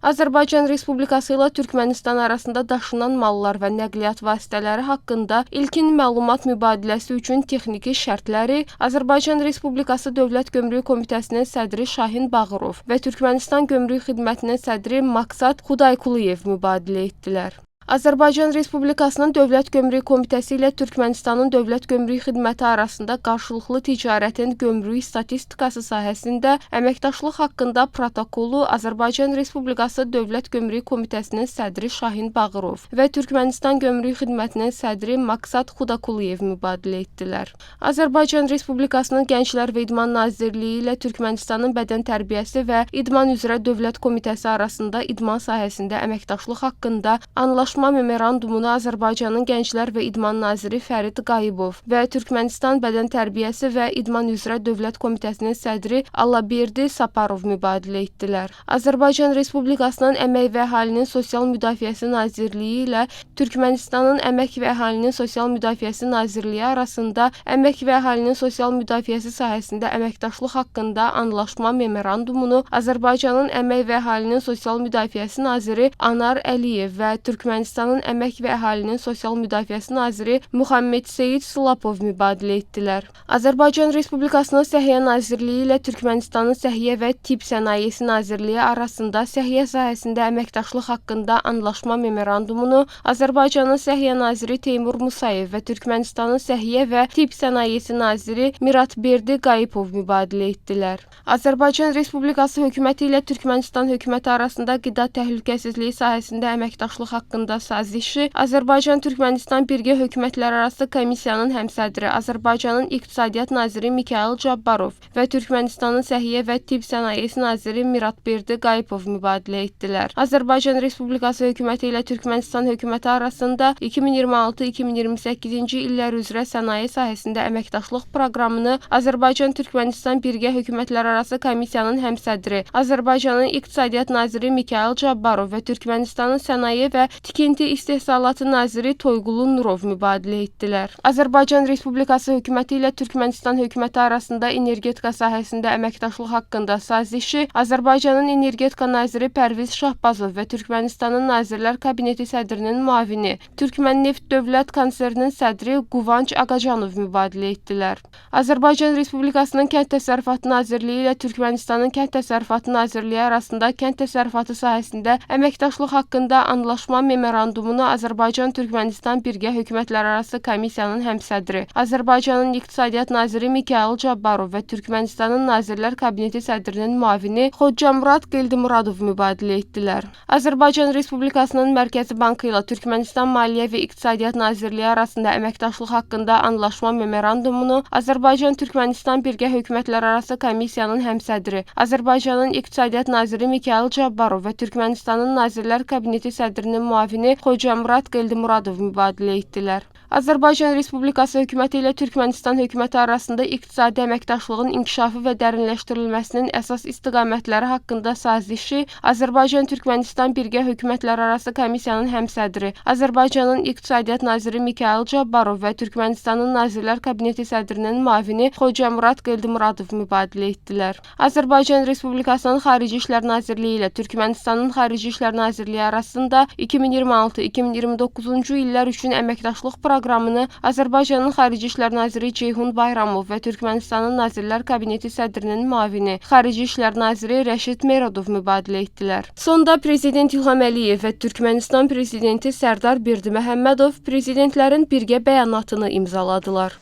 Azərbaycan Respublikası ilə Türkmənistan arasında daşınan mallar və nəqliyyat vasitələri haqqında ilkin məlumat mübadiləsi üçün texniki şərtləri Azərbaycan Respublikası Dövlət Gömrük Komitəsinin sədri Şahin Bağırov və Türkmənistan Gömrük Xidmətinin sədri Maksat Xudayquliyev mübadilə etdilər. Azərbaycan Respublikasının Dövlət Gömrük Komitəsi ilə Türkmənistanın Dövlət Gömrük Xidməti arasında qarşılıqlı ticarətin gömrük statistikası sahəsində əməkdaşlıq haqqında protokolu Azərbaycan Respublikası Dövlət Gömrük Komitəsinin sədri Şahin Bağırov və Türkmənistan Gömrük Xidmətinin sədri Maksat Xudayquliyev mübadilə etdilər. Azərbaycan Respublikasının Gənclər və İdman Nazirliyi ilə Türkmənistanın Bədən Tərbiyəsi və İdman üzrə Dövlət Komitəsi arasında idman sahəsində əməkdaşlıq haqqında anlaşma memorandumunu Azərbaycanın Gənclər və İdman naziri Fərid Qayıbov və Türkmənistan Bədən Tərbiyəsi və İdman üzrə Dövlət Komitəsinin sədri Allaberdi Saparov mübadilə etdilər. Azərbaycan Respublikasının Əmək və Əhalinin Sosial Müdafiəsi Nazirliyi ilə Türkmənistanın Əmək və Əhalinin Sosial Müdafiəsi Nazirliyi arasında əmək və əhalinin sosial müdafiəsi sahəsində əməkdaşlıq haqqında anlaşma memorandumunu Azərbaycanın Əmək və Əhalinin Sosial Müdafiəsi naziri Anar Əliyev və Türkmənistanın Əmək və Əhalinin Sosial Müdafiəsi naziri Muhammed Seyid Slapov mübadilə etdilər. Azərbaycan Respublikasının Səhiyyə Nazirliyi ilə Türkmənistanın Səhiyyə və Tibb Sənayesi Nazirliyi arasında səhiyyə sahəsində əməkdaşlıq haqqında anlaşma memorandumunu Azərbaycanın Səhiyyə naziri Teymur Musayev və Türkmənistanın Səhiyyə və Tibb Sənayesi naziri Miratberdi Qayıpov mübadilə etdilər. Azərbaycan Respublikası hökuməti ilə Türkmənistan hökuməti arasında qida təhlükəsizliyi sahəsində əməkdaşlıq haqqında sazişi Azərbaycan-Türkmənistan Birgə Hökumətlərarası Komissiyanın həmsədri Azərbaycanın İqtisadiyyat naziri Mikayıl Cabbarov və Türkmənistanın Səhiyyə və Tibb Sənayesi naziri Miratberdi Qayıpov mübadilə etdilər. Azərbaycan Respublikası hökuməti ilə Türkmənistan hökuməti arasında 2026-2028-ci illər üzrə sənaye sahəsində əməkdaşlıq proqramını Azərbaycan-Türkmənistan Birgə Hökumətlərarası Komissiyanın həmsədri Azərbaycanın İqtisadiyyat naziri Mikayıl Cabbarov və Türkmənistanın Sənaye və Tikinti İstehsalatı naziri Toyğulu Nurov mübadilə etdilər. Azərbaycan Respublikası hökuməti ilə Türkmənistan hökuməti arasında energetika sahəsində əməkdaşlıq haqqında sazişi Azərbaycanın energetika naziri Pərviz Şahbazov və Türkmənistanın Nazirlər Kabineti sədrinin müavini Türkmenneft Dövlət Konserninin sədri Quvanc Ağacanov mübadilə etdilər. Azərbaycan Respublikasının Kənd Təsərrüfatı Nazirliyi ilə Türkmənistanın Kənd Təsərrüfatı Nazirliyi arasında kənd təsərrüfatı sahəsində əməkdaşlıq haqqında anlaşma memorandumunu Azərbaycan-Türkmənistan Birgə Hökumətlərarası Komissiyanın həmsədri Azərbaycanın İqtisadiyyat naziri Mikayıl Cabbarov və Türkmənistanın Nazirlər Kabineti sədrinin müavini Xoccamurad Qildimuradov mübadilə etdilər. Azərbaycan Respublikasının Mərkəzi Bankı ilə Türkmənistan Maliyyə və İqtisadiyyat Nazirliyi arasında əməkdaşlıq haqqında anlaşma memorandumunu Azərbaycan-Türkmənistan Birgə Hökumətlərarası Komissiyanın həmsədri Azərbaycanın İqtisadiyyat naziri Mikayıl Cabbarov və Türkmənistanın Nazirlər Kabineti sədrinin müavini Xoccamurad Qildimuradov mübadilə etdilər. Azərbaycan Respublikası hökuməti ilə Türkmənistan hökuməti arasında iqtisadi əməkdaşlığın inkişafı və dərinləşdirilməsinin əsas istiqamətləri haqqında sazişi Azərbaycan-Türkmənistan Birgə Hökumətlərarası Komissiyanın həmsədri Azərbaycanın İqtisadiyyat naziri Mikayıl Cabbarov və Türkmənistanın Nazirlər Kabineti sədrinin müavini Xoccamurad Qildimuradov mübadilə etdilər. Azərbaycan Respublikasının Xarici İşlər Nazirliyi ilə Türkmənistanın Xarici İşlər Nazirliyi arasında 2026-2029-cu illər üçün əməkdaşlıq proqramını Azərbaycanın Xarici İşlər naziri Ceyhun Bayramov və Türkmənistanın Nazirlər Kabineti sədrinin müavini Xarici İşlər naziri Rəşid Merodov mübadilə etdilər. Sonda Prezident İlham Əliyev və Türkmənistan Prezidenti Sərdar Berdi Məhəmmədov prezidentlərin birgə bəyanatını imzaladılar.